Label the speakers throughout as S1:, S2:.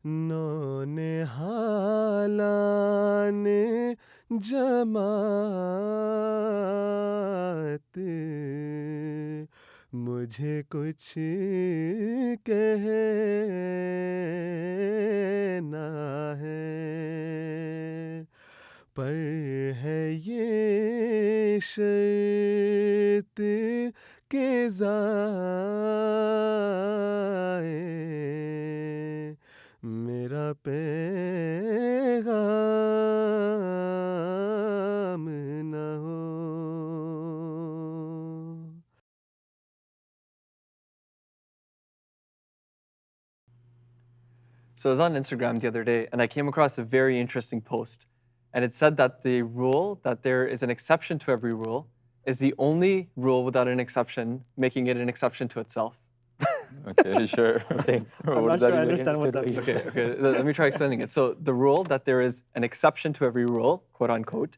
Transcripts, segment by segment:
S1: नौनिहालाने जमात मुझे कुछ कहना है, पर है ये शर्त के ज़ाए मेरा पैगाम न हो.
S2: So I was on Instagram the other day and I came across a very interesting post. And it said that the rule, that there is an exception to every rule, is the only rule without an exception, making it an exception to itself.
S3: Okay, sure.
S4: Okay.
S3: What
S4: I'm
S3: does
S4: not
S3: that
S4: sure I
S3: even
S4: understand what that
S3: include?
S4: means.
S2: Okay, let me try explaining it. So the rule that there is an exception to every rule, quote unquote,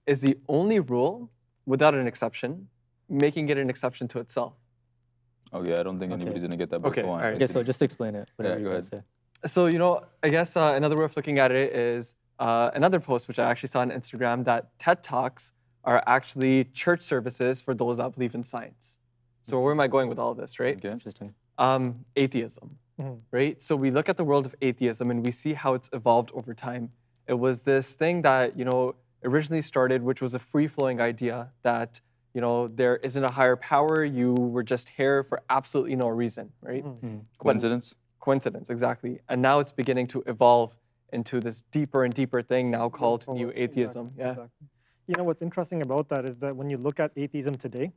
S2: is the only rule without an exception, making it an exception to itself.
S3: Okay, I don't think anybody's going to get that. But
S2: Okay,
S3: go on.
S2: all right.
S4: Okay, so just explain it. Whatever you
S3: go
S4: want to
S3: ahead.
S4: say.
S2: So, I guess another way of looking at it is another post which I actually saw on Instagram, that TED Talks are actually church services for those that believe in science. So where am I going with all of this, right?
S3: Okay.
S4: Interesting.
S2: Atheism, right? So we look at the world of atheism and we see how it's evolved over time. It was this thing that, originally started, which was a free-flowing idea that, there isn't a higher power, you were just here for absolutely no reason, right?
S3: Coincidence?
S2: Coincidence, exactly. And now it's beginning to evolve into this deeper and deeper thing now called New Atheism.
S5: Exactly, exactly. What's interesting about that is that when you look at atheism today,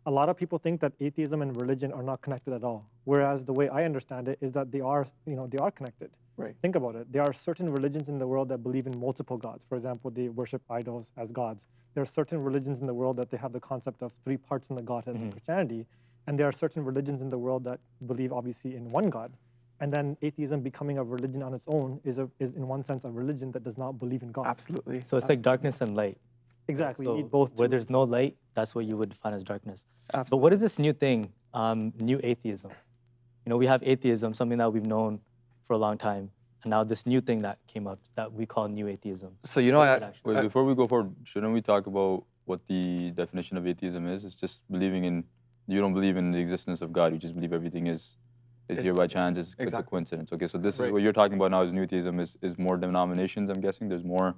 S5: a lot of people think that atheism and religion are not connected at all. Whereas the way I understand it is that they are connected.
S2: Right.
S5: Think about it. There are certain religions in the world that believe in multiple gods. For example, they worship idols as gods. There are certain religions in the world that they have the concept of 3 parts in the Godhead of Christianity. And there are certain religions in the world that believe obviously in one God. And then atheism becoming a religion on its own is in one sense a religion that does not believe in God.
S2: Absolutely.
S4: So it's like darkness and light.
S5: Exactly.
S4: So
S5: you need both.
S4: where there's no light, that's what you would define as darkness.
S2: Absolutely.
S4: But what is this new thing, new atheism? We have atheism, something that we've known for a long time, and now this new thing that came up that we call new atheism.
S2: So,
S3: Wait, before we go forward, shouldn't we talk about what the definition of atheism is? It's just believing in, you don't believe in the existence of God, you just believe everything is here by chance, it's a coincidence. Okay, so this is what you're talking about now is new atheism, is more denominations, I'm guessing? There's more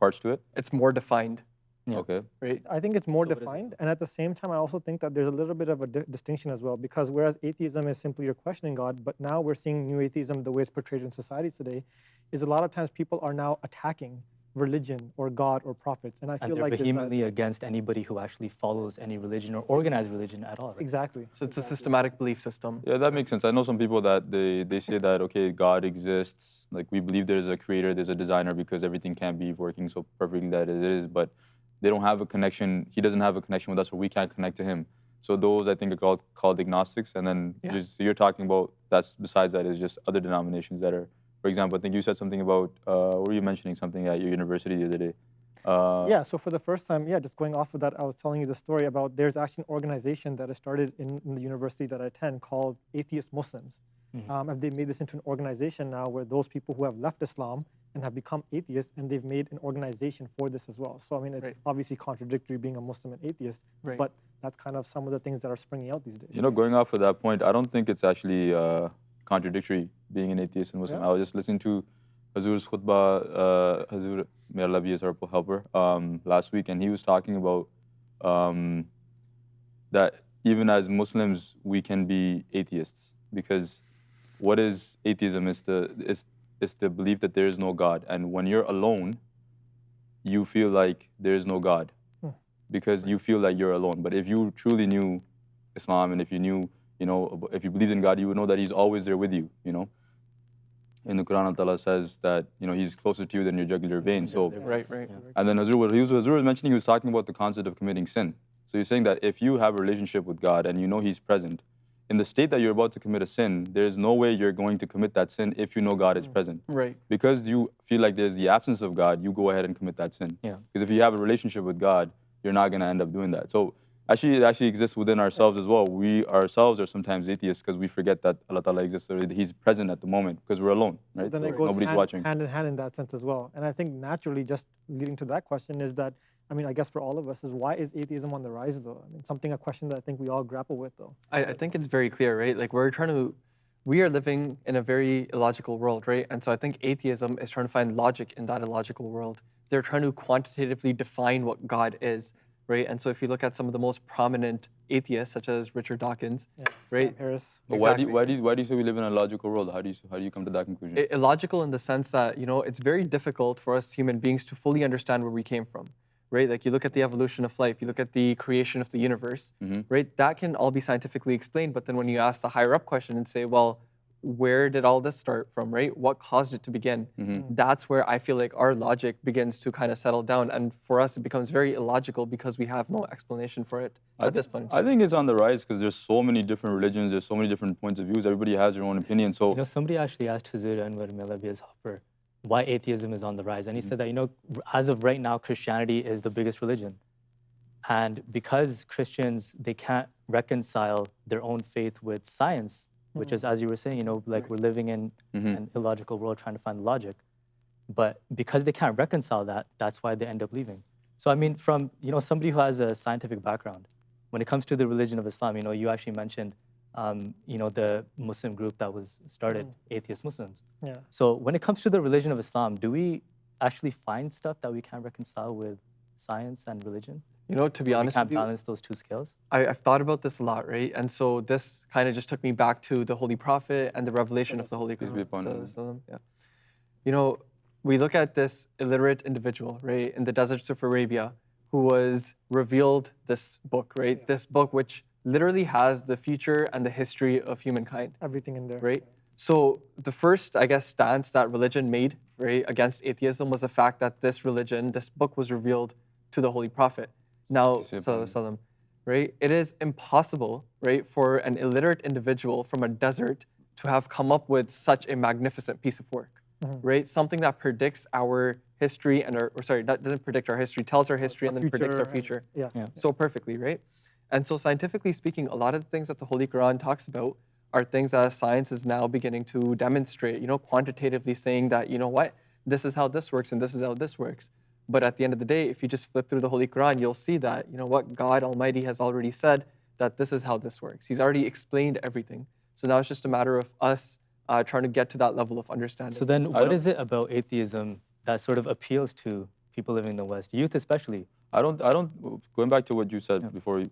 S3: parts to it?
S2: It's more defined.
S4: Yeah.
S3: Okay.
S2: Right.
S5: I think it's more defined, and at the same time, I also think that there's a little bit of a distinction as well, because whereas atheism is simply you're questioning God, but now we're seeing new atheism, the way it's portrayed in society today, is a lot of times people are now attacking religion or God or prophets, and I feel
S4: they're
S5: like
S4: vehemently against anybody who actually follows any religion or organized religion at all. Right?
S5: Exactly.
S2: So it's a systematic belief system.
S3: Yeah, that makes sense. I know some people that they say that, okay, God exists, like we believe there's a creator, there's a designer because everything can't be working so perfectly that it is, but they don't have a connection, he doesn't have a connection with us, or we can't connect to him. So those, I think, are called agnostics, and then so you're talking about, that's besides that is just other denominations that are, for example, I think you said something about, were you mentioning something at your university the other day?
S5: Yeah, so for the first time, just going off of that, I was telling you the story about there's actually an organization that has started in the university that I attend called Atheist Muslims. And they've made this into an organization now where those people who have left Islam and have become atheists, and they've made an organization for this as well. So, I mean, it's obviously contradictory being a Muslim and atheist, but that's kind of some of the things that are springing out these days.
S3: Going off of that point, I don't think it's actually contradictory being an atheist and Muslim. I was just listening to Hazur's khutbah, Hazur, may Allah be his helper, last week, and he was talking about that even as Muslims, we can be atheists, because what is atheism? It's the belief that there is no God, and when you're alone, you feel like there is no God, because you feel like you're alone. But if you truly knew Islam, and if you knew, if you believed in God, you would know that He's always there with you. In the Quran, Allah says that He's closer to you than your jugular vein. So,
S2: right.
S3: And then Hazur was mentioning, he was talking about the concept of committing sin. So he's saying that if you have a relationship with God and you know He's present, in the state that you're about to commit a sin, there's no way you're going to commit that sin if you know God is present.
S2: Right.
S3: Because you feel like there's the absence of God, you go ahead and commit that sin.
S4: Yeah.
S3: Because if you have a relationship with God, you're not going to end up doing that. So Actually, it actually exists within ourselves as well. We ourselves are sometimes atheists because we forget that Allah Ta'ala exists already. He's present at the moment because we're alone,
S5: So
S3: right?
S5: then
S3: So
S5: it goes
S3: nobody's
S5: hand,
S3: watching.
S5: hand in hand in that sense as well. And I think naturally, just leading to that question is that, I mean, I guess for all of us is why is atheism on the rise though? I mean, a question that I think we all grapple with though.
S2: I think it's very clear, right? Like we are living in a very illogical world, right? And so I think atheism is trying to find logic in that illogical world. They're trying to quantitatively define what God is, right? And so if you look at some of the most prominent atheists, such as Richard Dawkins, right?
S5: Sam Harris.
S3: But
S2: Exactly.
S3: why do you say we live in a logical world? How do you come to that conclusion?
S2: Illogical in the sense that, it's very difficult for us human beings to fully understand where we came from, right? Like you look at the evolution of life, you look at the creation of the universe, right? That can all be scientifically explained, but then when you ask the higher up question and say, well, where did all this start from, right? What caused it to begin? That's where I feel like our logic begins to kind of settle down. And for us, it becomes very illogical because we have no explanation for it at this point.
S3: I think it's on the rise because there's so many different religions, there's so many different points of views. Everybody has their own opinion. So
S4: Somebody actually asked Huzur Anwar Melabia's Hopper why atheism is on the rise. And he said that, as of right now, Christianity is the biggest religion. And because Christians, they can't reconcile their own faith with science, which is, as you were saying, like we're living in an illogical world trying to find logic. But because they can't reconcile that, that's why they end up leaving. So, I mean, from, somebody who has a scientific background, when it comes to the religion of Islam, you actually mentioned, the Muslim group that was started, Atheist Muslims.
S5: Yeah.
S4: So when it comes to the religion of Islam, do we actually find stuff that we can't reconcile with science and religion?
S2: To be honest
S4: We
S2: with
S4: can't
S2: you,
S4: balance those two scales?
S2: I've thought about this a lot, right? And so this kind of just took me back to the Holy Prophet and the revelation of the Holy
S3: Peace be upon him.
S2: Quran. Yeah. We look at this illiterate individual, right, in the deserts of Arabia, who was revealed this book, right? This book which literally has the future and the history of humankind.
S5: Everything in there.
S2: Right? So the first, I guess, stance that religion made, right, against atheism was the fact that this book was revealed to the Holy Prophet. Now, Sallallahu, right, it is impossible, right, for an illiterate individual from a desert to have come up with such a magnificent piece of work, right? Something that predicts our history that doesn't predict our history, tells our history and then predicts our future so perfectly, right? And so scientifically speaking, a lot of the things that the Holy Quran talks about are things that science is now beginning to demonstrate, quantitatively saying that, this is how this works and this is how this works. But at the end of the day, if you just flip through the Holy Quran, you'll see that, God Almighty has already said that this is how this works. He's already explained everything. So now it's just a matter of us trying to get to that level of understanding.
S4: So then what is it about atheism that sort of appeals to people living in the West, youth especially?
S3: Going back to what you said before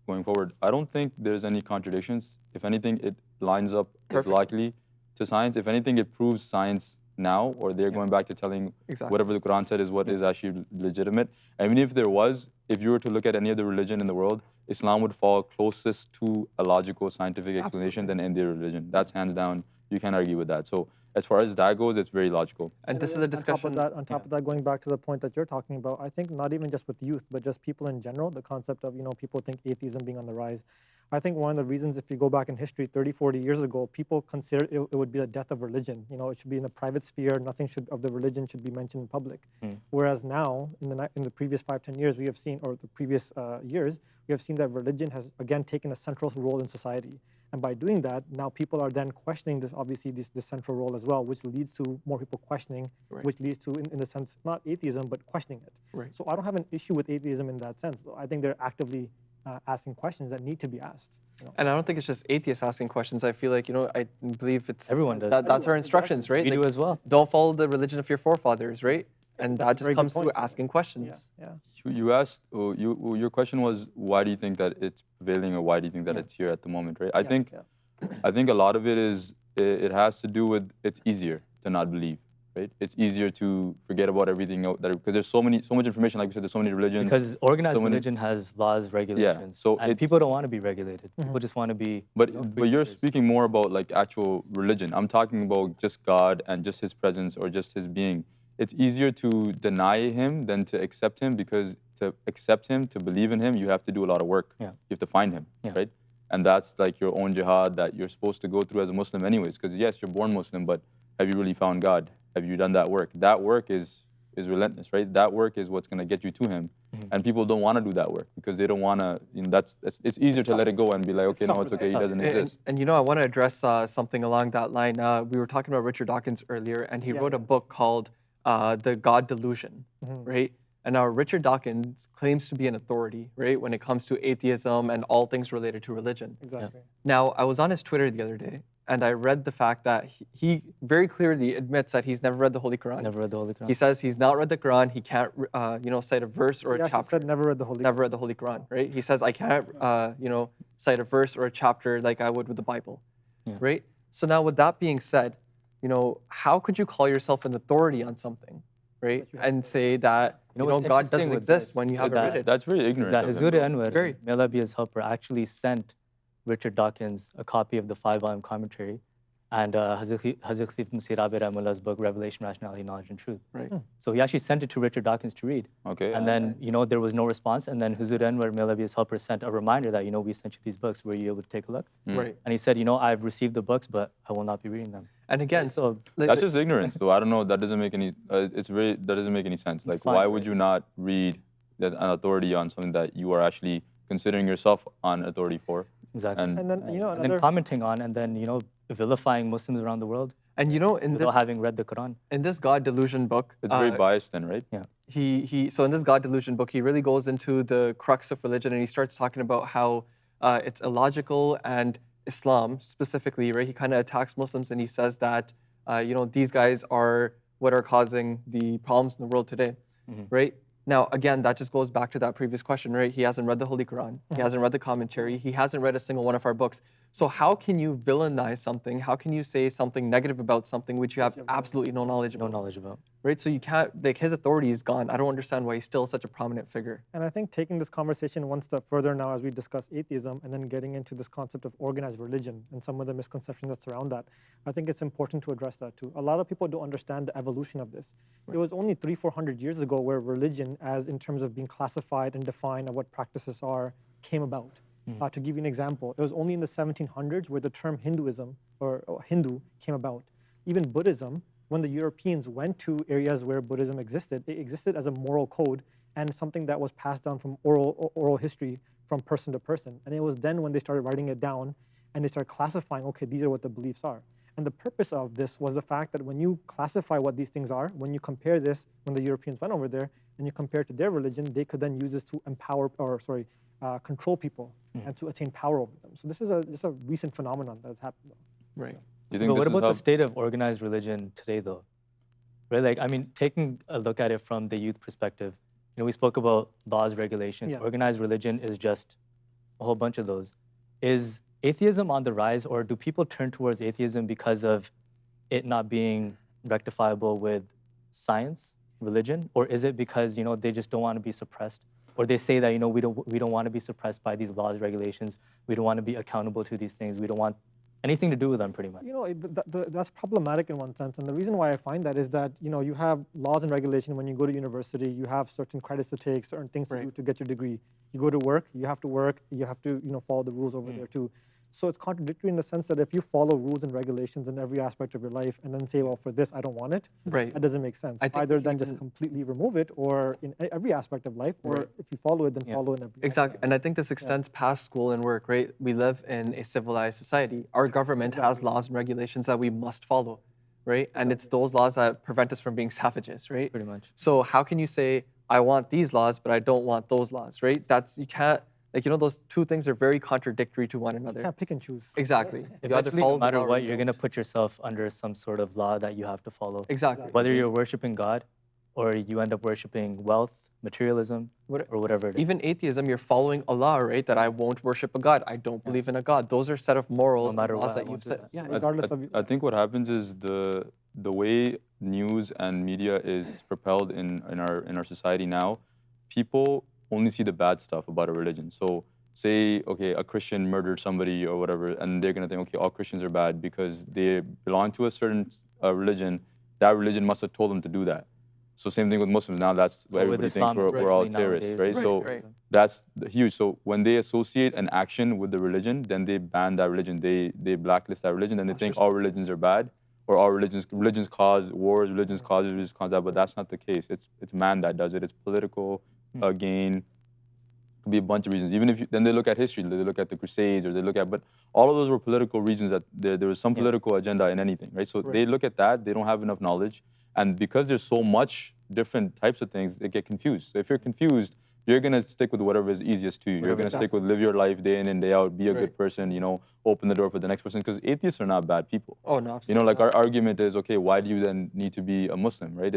S3: going forward, I don't think there's any contradictions. If anything, it lines up as likely to science. If anything, it proves science now, or they're going back to telling whatever the Quran said is what is actually legitimate. And even if there was, if you were to look at any other religion in the world, Islam would fall closest to a logical scientific explanation than any other religion. That's hands down. You can't argue with that. So as far as that goes, it's very logical.
S2: And this is a discussion.
S5: On top of that, going back to the point that you're talking about, I think not even just with youth, but just people in general, the concept of, people think atheism being on the rise. I think one of the reasons, if you go back in history, 30, 40 years ago, people considered it would be the death of religion. It should be in the private sphere. Nothing of the religion should be mentioned in public. Whereas now, in the previous 5, 10 years, we have seen, or the previous years, we have seen that religion has, again, taken a central role in society. And by doing that, now people are then questioning this central role as well, which leads to more people questioning, which leads to, in the sense, not atheism, but questioning it.
S2: Right.
S5: So I don't have an issue with atheism in that sense. I think they're actively asking questions that need to be asked.
S2: And I don't think it's just atheists asking questions. I feel like, I believe it's...
S4: Everyone does.
S2: That's our instructions, right?
S4: We do as well.
S2: Don't follow the religion of your forefathers, right? And that just comes through asking questions.
S5: Yeah.
S3: You asked, your question was, why do you think that it's prevailing, or why do you think that it's here at the moment, right? I think a lot of it is, it has to do with, it's easier to not believe, right? It's easier to forget about everything out there because there's so much information. Like we said, there's so many religions.
S4: Because organized religion has laws, regulations.
S3: So
S4: and people don't want to be regulated. People just want to be.
S3: But you're speaking more about like actual religion. I'm talking about just God and just His presence or just His being. It's easier to deny Him than to accept Him, because to accept Him, to believe in Him, you have to do a lot of work.
S4: Yeah.
S3: You have to find Him, right? And that's like your own jihad that you're supposed to go through as a Muslim anyways. Because yes, you're born Muslim, but have you really found God? Have you done that work? That work is is relentless, right? That work is what's going to get you to him. And people don't want to do that work because they don't want to, it's easier to let it go and be like, okay, no, it's okay, he doesn't exist.
S2: And you know, I want to address something along that line. We were talking about Richard Dawkins earlier, and he wrote a book called The God Delusion, right? And now Richard Dawkins claims to be an authority, right, when it comes to atheism and all things related to religion.
S5: Exactly.
S2: Now, I was on his Twitter the other day, and I read the fact that he very clearly admits that he's never read the Holy Quran.
S4: Never read the Holy Quran.
S2: He says he's not read the Quran. He can't, cite a verse or a chapter.
S5: Said never read the Holy.
S2: Never read the Holy Quran, right? He says I can't, cite a verse or a chapter like I would with the Bible, right? So now, with that being said, how could you call yourself an authority on something, right? And say that God doesn't exist when you haven't read it.
S3: That's very ignorant.
S4: That
S3: of him,
S4: Hazur
S3: though.
S4: Anwar, may Allah be his helper, actually sent Richard Dawkins a copy of the 5-volume commentary and Hazrat Khalif Masih Rabi Rahmullah's book, Revelation, Rationality, Knowledge, and Truth.
S2: Right.
S4: So he actually sent it to Richard Dawkins to read.
S3: Okay.
S4: And then, there was no response. And then Hazur Anwar, may Allah be his helper, sent a reminder that, we sent you these books. Were you able to take a look?
S2: Right.
S4: And he said, I've received the books, but I will not be reading them.
S2: And again,
S4: So
S3: That's just ignorance, though. I don't know. That doesn't make any. That doesn't make any sense. Like,
S4: Fine,
S3: why would you not read an authority on something that you are actually considering yourself on authority for?
S4: exactly.
S5: And then
S4: and
S5: another.
S4: then commenting on, and then, vilifying Muslims around the world
S2: and
S4: without having read the Quran.
S2: in this God Delusion book,
S3: It's very biased, then, right?
S4: Yeah.
S2: So in this God Delusion book, he really goes into the crux of religion, and he starts talking about how it's illogical, and Islam specifically, right? He kind of attacks Muslims, and he says that these guys are what are causing the problems in the world today, right? Now, again, that just goes back to that previous question, right? He hasn't read the Holy Quran. He hasn't read the commentary. He hasn't read a single one of our books. So how can you villainize something? How can you say something negative about something which you have absolutely no knowledge about?
S4: No knowledge about.
S2: Right? So you can't, his authority is gone. I don't understand why he's still such a prominent figure.
S5: And I think taking this conversation one step further now as we discuss atheism and then getting into this concept of organized religion and some of the misconceptions that surround that, I think it's important to address that too. A lot of people don't understand the evolution of this. It was only 300-400 years ago where religion, as in terms of being classified and defined of what practices are, came about. To give you an example, it was only in the 1700s where the term Hinduism or Hindu came about. Even Buddhism, when the Europeans went to areas where Buddhism existed, it existed as a moral code and something that was passed down from oral history from person to person. And it was then when they started writing it down and they started classifying, okay, these are what the beliefs are. And the purpose of this was the fact that when you classify what these things are, when you compare this, when the Europeans went over there, and you compare it to their religion, they could then use this to control people and to attain power over them. So this is just a recent phenomenon that has happened.
S2: Right.
S3: You think
S4: But what
S3: this is
S4: about
S3: how-
S4: the state of organized religion today, though? Right? Like, I mean, taking a look at it from the youth perspective, we spoke about laws, regulations.
S5: Yeah.
S4: Organized religion is just a whole bunch of those. Is atheism on the rise, or do people turn towards atheism because of it not being rectifiable with science, religion, or is it because they just don't want to be suppressed, or they say that we don't want to be suppressed by these laws, regulations, we don't want to be accountable to these things, we don't want anything to do with them, pretty much.
S5: That's problematic in one sense, and the reason why I find that is that you have laws and regulation. When you go to university, you have certain credits to take, certain things to do to get your degree. You go to work, you have to follow the rules over there too. So it's contradictory in the sense that if you follow rules and regulations in every aspect of your life and then say, well, for this, I don't want it,
S2: Right.
S5: that doesn't make sense.
S2: I think
S5: Either
S2: if you
S5: then just
S2: can-
S5: completely remove it or in every aspect of life, or if you follow it, then follow in every
S2: Exactly. And I think this extends past school and work, right? We live in a civilized society. Our government has laws and regulations that we must follow, right? And it's those laws that prevent us from being savages, right?
S4: Pretty much.
S2: So how can you say, I want these laws, but I don't want those laws, right? You can't, those two things are very contradictory to one another.
S5: You can't pick and choose.
S2: Exactly. You either
S4: Eventually,
S2: follow
S4: no
S2: the
S4: matter
S2: law or
S4: what,
S2: you
S4: you're going to
S2: don't.
S4: put yourself under some sort of law that you have to follow.
S2: Exactly.
S4: Whether you're worshiping God or you end up worshiping wealth, materialism, or whatever it is.
S2: Even atheism, you're following Allah, right? That I won't worship a God. I don't believe in a God. Those are set of morals
S4: No matter
S2: and laws
S4: what, I
S2: that
S4: won't
S2: you've
S4: do
S2: set.
S4: that.
S2: Yeah,
S5: Regardless of
S3: I think what happens is the way news and media is propelled in our society now, people only see the bad stuff about a religion. So say, okay, a Christian murdered somebody or whatever, and they're gonna think, okay, all Christians are bad because they belong to a certain religion. That religion must have told them to do that. So same thing with Muslims. Now that's what
S4: Or with
S3: everybody thinks
S4: Islam,
S3: we're all
S4: especially
S3: terrorists,
S4: nowadays.
S3: right? So
S2: Right.
S3: that's huge. So when they associate an action with the religion, then they ban that religion. They blacklist that religion, then they think all religions are bad. or our religions cause wars, religions cause that, but that's not the case. It's man that does it. It's political gain. Could be a bunch of reasons. Even if then they look at history, they look at the Crusades, or they look at, but all of those were political reasons that there was some political agenda in anything, right? So they look at that, they don't have enough knowledge, and because there's so much different types of things, they get confused. So if you're confused, you're gonna stick with whatever is easiest to you. You're gonna stick with live your life day in and day out, be a good person, open the door for the next person, because atheists are not bad people.
S2: Oh, no, absolutely.
S3: Like our argument is, okay, why do you then need to be a Muslim, right?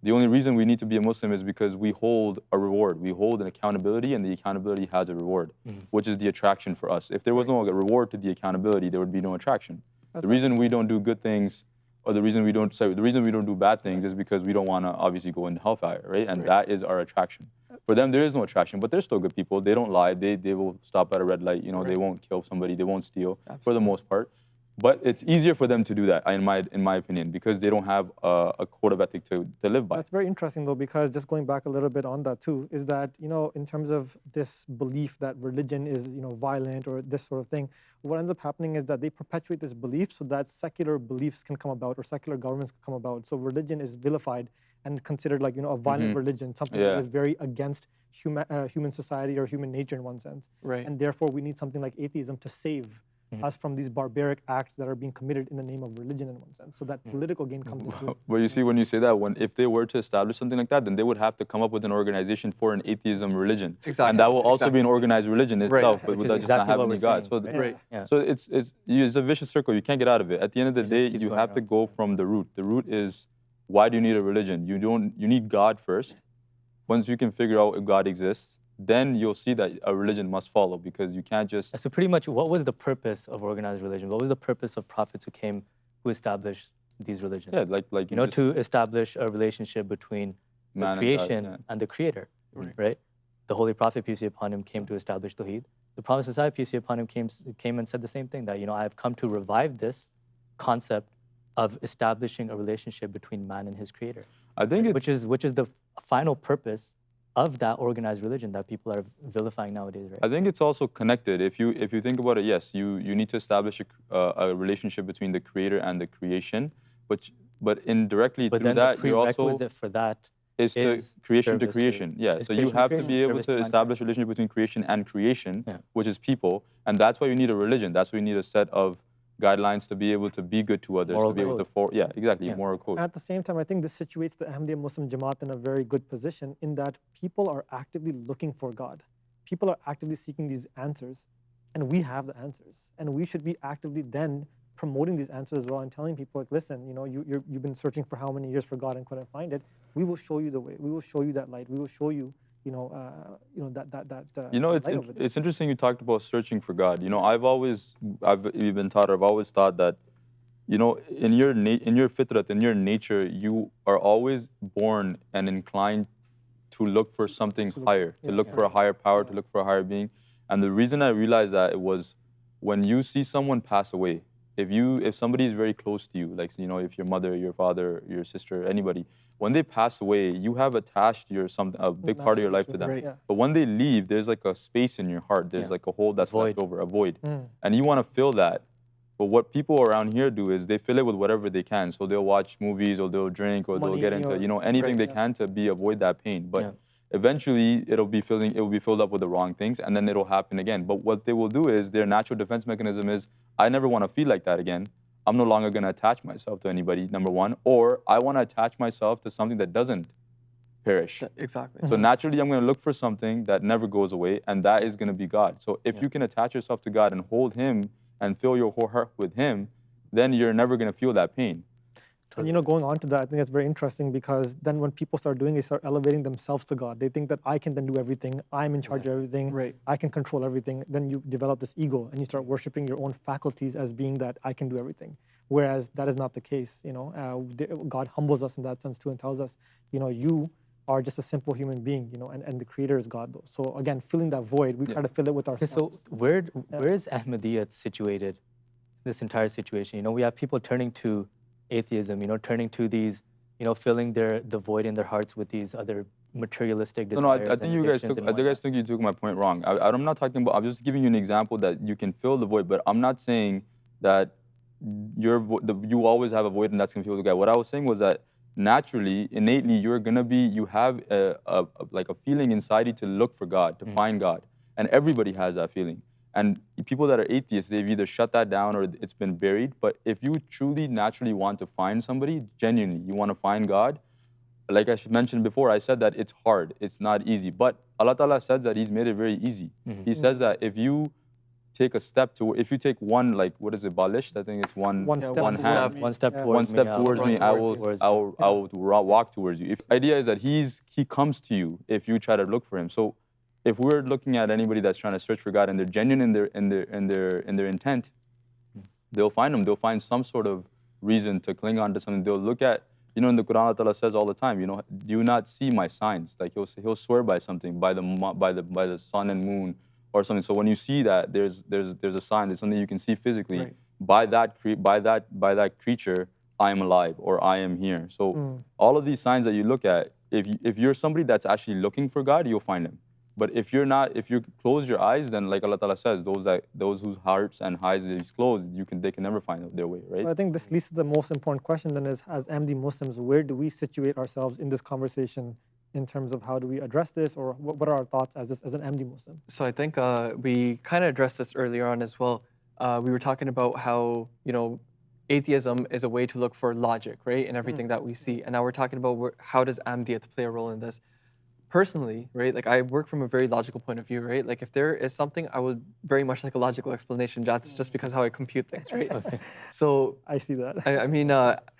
S3: The only reason we need to be a Muslim is because we hold a reward. We hold an accountability, and the accountability has a reward, which is the attraction for us. If there was no reward to the accountability, there would be no attraction. The reason we don't do good things, or the reason we don't do bad things, is because we don't want to obviously go into hellfire, right? And that is our attraction. For them, there is no attraction, but they're still good people. They don't lie. They will stop at a red light. They won't kill somebody. They won't steal for the most part. But it's easier for them to do that, in my opinion, because they don't have a code of ethics to live by.
S5: That's very interesting, though, because just going back a little bit on that too, is that in terms of this belief that religion is violent or this sort of thing, what ends up happening is that they perpetuate this belief so that secular beliefs can come about or secular governments can come about. So religion is vilified and considered like a violent religion, something that is very against human society or human nature in one sense.
S2: Right.
S5: And therefore, we need something like atheism to save us from these barbaric acts that are being committed in the name of religion in one sense. So that political gain comes into it.
S3: But you see, when you say that, if they were to establish something like that, then they would have to come up with an organization for an atheism religion.
S2: Exactly.
S3: And that will also be an organized religion itself, but without just not having any God. So, so it's a vicious circle. You can't get out of it. At the end of the day, you have to go from the root. The root is, why do you need a religion? You need God first. Once you can figure out if God exists, then you'll see that a religion must follow, because you can't just...
S4: So pretty much, what was the purpose of organized religion? What was the purpose of prophets who established these religions?
S3: Yeah, like
S4: to establish a relationship between the creation and the creator, right? The Holy Prophet, peace be upon him, came to establish Tawheed. The Prophet Messiah, peace be upon him, came and said the same thing, that, I have come to revive this concept of establishing a relationship between man and his creator.
S3: I think
S4: which is the final purpose of that organized religion that people are vilifying nowadays, right?
S3: I think it's also connected. If you think about it, yes, you need to establish a relationship between the creator and the creation, but indirectly through that, you also...
S4: the prerequisite for that
S3: is the creation to creation. Yeah, so you have to be able to establish a relationship between creation and creation, which is people, and that's why you need a religion. That's why you need a set of guidelines to be able to be good to others, to be able to moral code.
S5: At the same time, I think this situates the Ahmadiyya Muslim Jamaat in a very good position, in that people are actively looking for God. People are actively seeking these answers, and we have the answers. And we should be actively then promoting these answers as well, and telling people, like, listen, you've been searching for how many years for God and couldn't find it. We will show you the way. We will show you that light. We will show you
S3: it's interesting you talked about searching for God. I've been taught, or I've always thought that, in your fitrat, in your nature, you are always born and inclined to look for something higher, to look for a higher power, to look for a higher being. And the reason I realized that, it was when you see someone pass away. If somebody is very close to you, like, if your mother, your father, your sister, anybody, when they pass away, you have attached a big part of your life to them. But when they leave, there's like a space in your heart. There's like a hole that's left over, a void. And you want to fill that. But what people around here do is they fill it with whatever they can. So they'll watch movies, or they'll drink, or they'll get into anything they can to avoid that pain. But eventually it'll be filled up with the wrong things, and then it'll happen again. But what they will do is, their natural defense mechanism is, I never want to feel like that again. I'm no longer going to attach myself to anybody, number one, or I want to attach myself to something that doesn't perish.
S2: Exactly.
S3: So naturally, I'm going to look for something that never goes away, and that is going to be God. So if you can attach yourself to God and hold Him and fill your whole heart with Him, then you're never going to feel that pain.
S5: And going on to that, I think it's very interesting, because then when people start doing it, they start elevating themselves to God. They think that I can then do everything, I'm in charge of everything, I can control everything. Then you develop this ego, and you start worshiping your own faculties as being that I can do everything. Whereas that is not the case. God humbles us in that sense too, and tells us, you are just a simple human being, and the creator is God, though. So again, filling that void, we try to fill it with ourselves.
S4: So where is Ahmadiyya situated in this entire situation? We have people turning to atheism, turning to these, filling the void in their hearts with these other materialistic desires.
S3: I think you guys took my point wrong. I'm not talking about, I'm just giving you an example that you can fill the void, but I'm not saying that you always have a void, and that's gonna fill the gap. What I was saying was that naturally, innately, you have like a feeling inside you to look for God, to find God, and everybody has that feeling. And people that are atheists, they've either shut that down or it's been buried. But if you truly, naturally want to find somebody, genuinely, you want to find God, like I mentioned before, I said that it's hard, it's not easy. But Allah Ta'ala says that He's made it very easy. He says that if you take a step to, if you take one, like, what is it, balish? I think it's one
S5: step
S3: hand.
S5: towards me.
S4: One step
S5: Yeah.
S4: towards
S3: One step
S4: me,
S3: towards
S4: I'll
S3: me,
S4: run towards you.
S3: I will walk towards you. The idea is that He comes to you if you try to look for Him. So if we're looking at anybody that's trying to search for God and they're genuine in their intent, they'll find Him. They'll find some sort of reason to cling on to something. They'll look at, in the Quran, Allah Ta'ala says all the time, do you not see my signs? Like he'll swear by something, by the sun and moon or something. So when you see that, there's a sign, there's something you can see physically.
S2: Right.
S3: By that creature, I am alive or I am here. So all of these signs that you look at, if you're somebody that's actually looking for God, you'll find Him. But if you're not, if you close your eyes, then like Allah Ta'ala says, those whose hearts and eyes is closed, they can never find their way, right?
S5: Well, I think this leads to the most important question then is, as Ahmadi Muslims, where do we situate ourselves in this conversation in terms of how do we address this, or what are our thoughts as an Ahmadi Muslim?
S2: So I think we kind of addressed this earlier on as well. We were talking about how, atheism is a way to look for logic, right, in everything that we see. And now we're talking about how does Ahmadiyya play a role in this. Personally, right, like I work from a very logical point of view, right? Like if there is something, I would very much like a logical explanation. That's just because how I compute things, right? So
S5: I see that.
S2: I mean,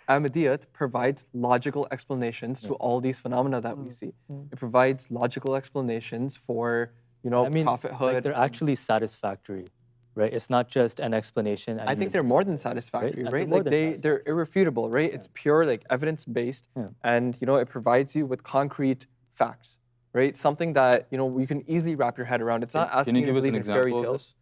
S2: Ahmadiyya provides logical explanations to all these phenomena that we see. It provides logical explanations for, prophethood.
S4: Like they're actually satisfactory, right? It's not just an explanation.
S2: I think they're more than satisfactory, right?
S4: More
S2: Like
S4: than
S2: they're irrefutable, right? It's pure, like evidence-based, and it provides you with concrete facts, right? Something that you can easily wrap your head around. It's not asking you to believe in fairy tales.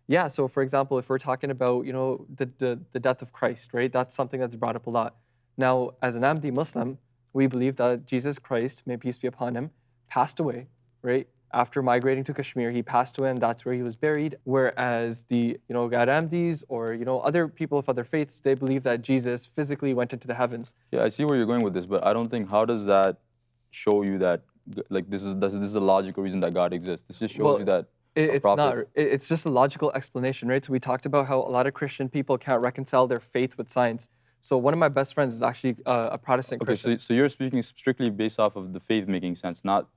S2: Yeah. So, for example, if we're talking about the death of Christ, right? That's something that's brought up a lot. Now, as an Ahmadi Muslim, we believe that Jesus Christ, may peace be upon Him, passed away, right? After migrating to Kashmir, He passed away, and that's where He was buried. Whereas the Gad Ahmadis or other people of other faiths, they believe that Jesus physically went into the heavens.
S3: Yeah, I see where you're going with this, but I don't think, how does that show you that, like, this is a logical reason that God exists? This just shows you that
S2: it's not. It's just a logical explanation, right? So we talked about how a lot of Christian people can't reconcile their faith with science. So one of my best friends is actually a Protestant Christian.
S3: So you're speaking strictly based off of the faith making sense, not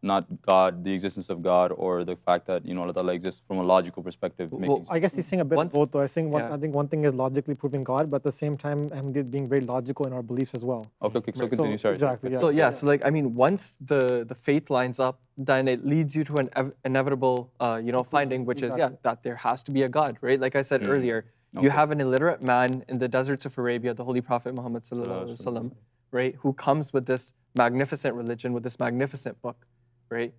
S3: God, the existence of God, or the fact that Allah Ta'ala exists from a logical perspective.
S5: I guess he's saying a bit of both, though. I think one thing is logically proving God, but at the same time, being very logical in our beliefs as well.
S3: Okay, so continue. Sorry.
S5: Exactly. Yeah.
S2: So so like once the faith lines up, then it leads you to an inevitable finding, which is that there has to be a God, right? Like I said earlier. You have an illiterate man in the deserts of Arabia, the Holy Prophet Muhammad ﷺ, right, who comes with this magnificent religion, with this magnificent book, right?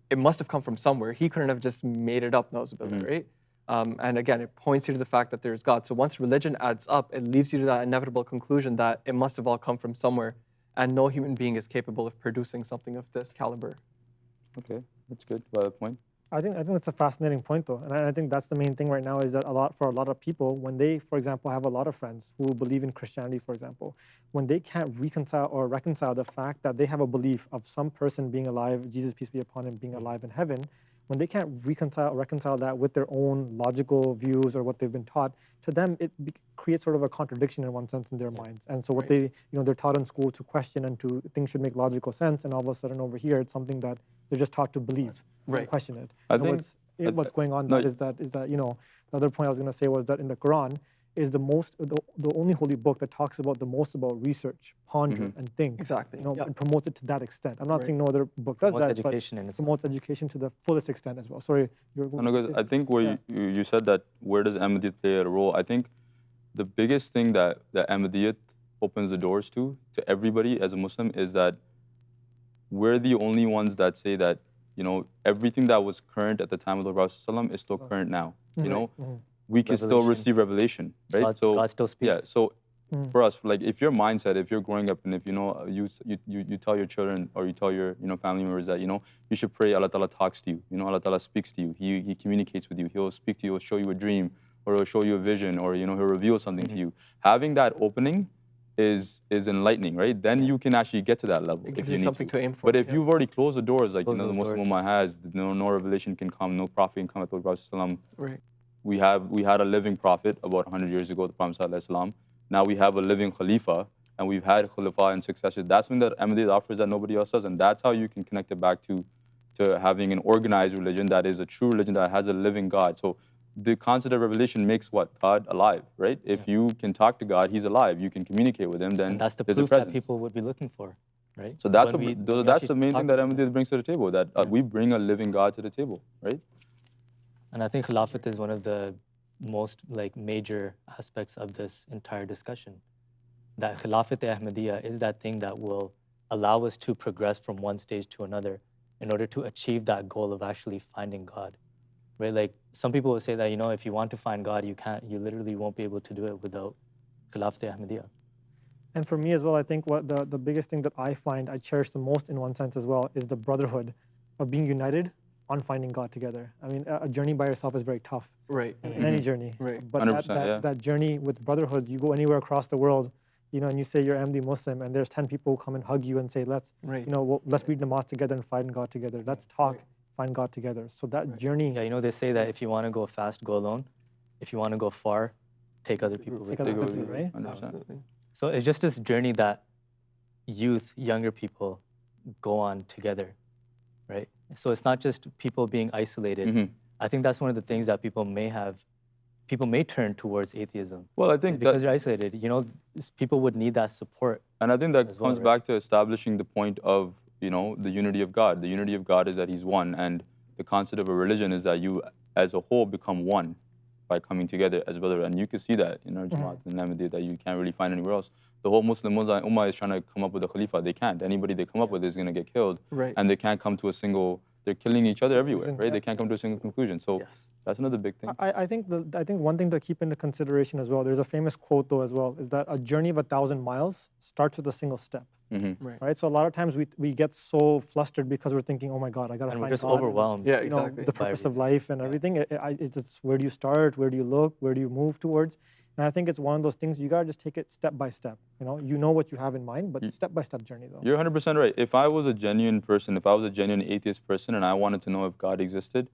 S2: It must have come from somewhere. He couldn't have just made it up, right? And again, it points you to the fact that there's God. So once religion adds up, it leaves you to that inevitable conclusion that it must have all come from somewhere, and no human being is capable of producing something of this caliber.
S3: Okay, that's good. Valid point.
S5: I think that's a fascinating point, though, and I think that's the main thing right now is that for a lot of people, when they, for example, have a lot of friends who believe in Christianity, for example, when they can't reconcile the fact that they have a belief of some person being alive, Jesus peace be upon Him, being alive in heaven, when they can't reconcile that with their own logical views or what they've been taught, to them it creates sort of a contradiction in one sense in their minds. And so what they're taught in school to question and to things should make logical sense, and all of a sudden over here it's something that they're just taught to believe. And question it.
S3: I think
S5: what's going on is that the other point I was going to say was that in the Quran is the only holy book that talks about the most about research, ponder, and think.
S2: Exactly.
S5: And promotes it to that extent. I'm not saying no other book does that,
S4: education
S5: but promotes education to the fullest extent as well. Sorry, you're going to say.
S3: I think where you said that where does Ahmadiyyat play a role? I think the biggest thing that Ahmadiyyat opens the doors to everybody as a Muslim is that we're the only ones that say that everything that was current at the time of the Prophet ﷺ is still current now. We can still receive revelation, right?
S4: God still speaks.
S3: Yeah. So for us, like if your mindset, if you're growing up and if you tell your children or you tell your family members that you should pray, Allah Ta'ala talks to you. Allah Ta'ala speaks to you. He communicates with you. He'll speak to you. He'll show you a dream or he'll show you a vision, or he'll reveal something to you. Having that opening is enlightening, right? Then you can actually get to that level.
S2: It
S3: if
S2: gives
S3: you
S2: you
S3: need
S2: something to aim for.
S3: But if you've already closed the doors, like
S4: Close
S3: the
S4: those
S3: Muslim
S4: doors.
S3: Ummah has, no revelation can come, no prophet can come after the Prophet ﷺ.
S2: Right.
S3: We had a living prophet about 100 years ago, the Prophet ﷺ. Now we have a living Khalifa, and we've had Khalifa and successors. That's when that Ahmadiyya offers that nobody else does, and that's how you can connect it back to having an organized religion that is a true religion that has a living God. So the concept of revelation makes what? God alive, right? If you can talk to God, He's alive. You can communicate with Him, then
S4: And that's the
S3: there's a
S4: proof that
S3: presence.
S4: people would be looking for, right?
S3: So that's
S4: When we
S3: that's
S4: actually
S3: the main
S4: talk
S3: thing that
S4: about it.
S3: Ahmadiyya brings to the table, that we bring a living God to the table, right?
S4: And I think Khilafat is one of the most major aspects of this entire discussion. That Khilafat-e-Ahmadiyya is that thing that will allow us to progress from one stage to another in order to achieve that goal of actually finding God, right? Like some people will say that, if you want to find God, you literally won't be able to do it without Khilafat-e-Ahmadiyya.
S5: And for me as well, I think what the biggest thing that I find I cherish the most in one sense as well is the brotherhood of being united on finding God together. I mean, a journey by yourself is very tough.
S2: Right.
S5: In any journey.
S2: Right.
S5: But
S3: 100%,
S5: that journey with brotherhoods, you go anywhere across the world, and you say you're Ahmadi Muslim, and there's 10 people who come and hug you and say, let's read namaz together and find God together. Let's talk, find God together. So that journey.
S4: Yeah, they say that if you want to go fast, go alone. If you want to go far, take other people with
S5: Take other
S4: you.
S5: people, right?
S3: 100%.
S2: Absolutely.
S4: So it's just this journey that younger people go on together, right? So it's not just people being isolated. I think that's one of the things that people may turn towards atheism.
S3: Well, I think
S4: because they're isolated, people would need that support.
S3: And I think that
S4: as well,
S3: comes
S4: right?
S3: back to establishing the point of, the unity of God. The unity of God is that He's one, and the concept of a religion is that you, as a whole, become one by coming together as brother. And you can see that in our Jamaat and Ahmadiyya that you can't really find anywhere else. The whole Muslim Ummah is trying to come up with a Khalifa. They can't. Anybody they come up with is going to get killed.
S2: Right.
S3: And they can't come to a single. They're killing each other everywhere, right? They can't come to a single conclusion. So that's another big thing.
S5: I think one thing to keep into consideration as well, there's a famous quote though as well, is that a journey of 1,000 miles starts with a single step. Right? So a lot of times we get so flustered because we're thinking, oh my God, I got to find God.
S4: And we're just overwhelmed.
S2: Yeah, exactly.
S5: The purpose of life and everything. It's where do you start? Where do you look? Where do you move towards? And I think it's one of those things you got to just take it step by step. You know what you have in mind, but step by step journey though.
S3: You're 100% right. If I was a genuine person, if I was a genuine atheist person and I wanted to know if God existed,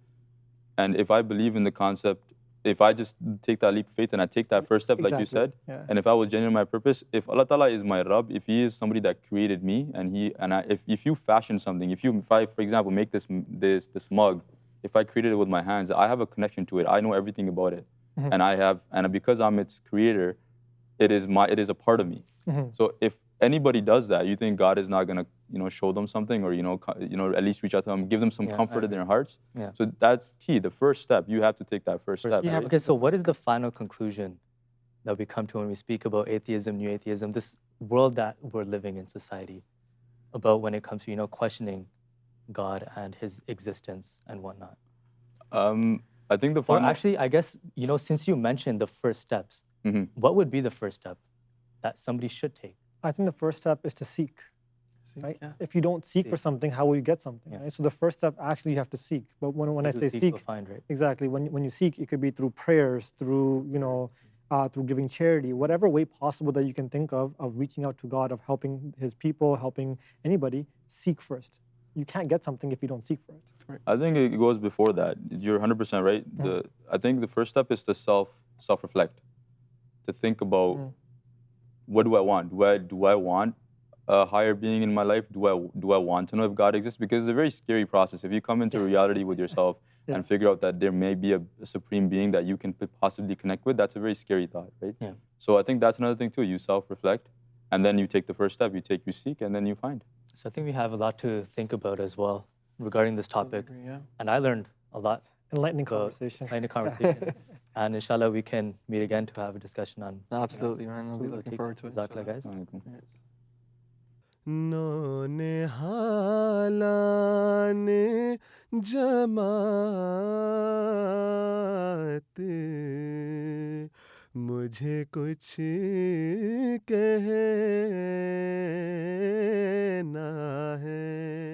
S3: and if I believe in the concept, if I just take that leap of faith and I take that first step, like you said, and if I was genuine in my purpose, if Allah Ta'ala is my Rabb, if He is somebody that created me, if you fashion something, if I, for example, make this mug, if I created it with my hands, I have a connection to it. I know everything about it, and because I'm its creator, it is a part of me. So if anybody does that, you think God is not gonna, show them something, or at least reach out to them, give them some comfort in their hearts.
S4: Yeah.
S3: So that's key. The first step, you have to take that first step.
S4: Yeah.
S3: right?
S4: Okay. So what is the final conclusion that we come to when we speak about atheism, new atheism, this world that we're living in society, about when it comes to questioning God and His existence and whatnot?
S3: I think the
S4: Or
S3: final.
S4: actually, I guess since you mentioned the first steps, what would be the first step that somebody should take?
S5: I think the first step is to seek. Right?
S2: Yeah.
S5: If you don't seek for something, how will you get something?
S4: Yeah.
S5: Right? So the first step, actually, you have to seek. But when I say
S4: Seek
S5: seek,
S4: will find, right?
S5: exactly. When you seek, it could be through prayers, through through giving charity, whatever way possible that you can think of reaching out to God, of helping His people, helping anybody. Seek first. You can't get something if you don't seek for it.
S3: I think it goes before that. You're 100% right. I think the first step is to self-reflect, to think about what do I want? Do I want a higher being in my life? Do I want to know if God exists? Because it's a very scary process. If you come into reality with yourself and figure out that there may be a supreme being that you can possibly connect with, that's a very scary thought, right?
S4: Yeah.
S3: So I think that's another thing too. You self-reflect, and then you take the first step. You seek, and then you find.
S4: So I think we have a lot to think about as well regarding this topic.
S2: Yeah.
S4: And I learned a lot.
S5: Enlightening
S4: about
S5: conversation.
S4: Enlightening conversation. And inshallah, we can meet again to have a discussion on.
S2: Absolutely, man. I'll be looking forward to it.
S4: Jazakallah, guys.
S1: नौने हालाने जमात मुझे कुछ कहना है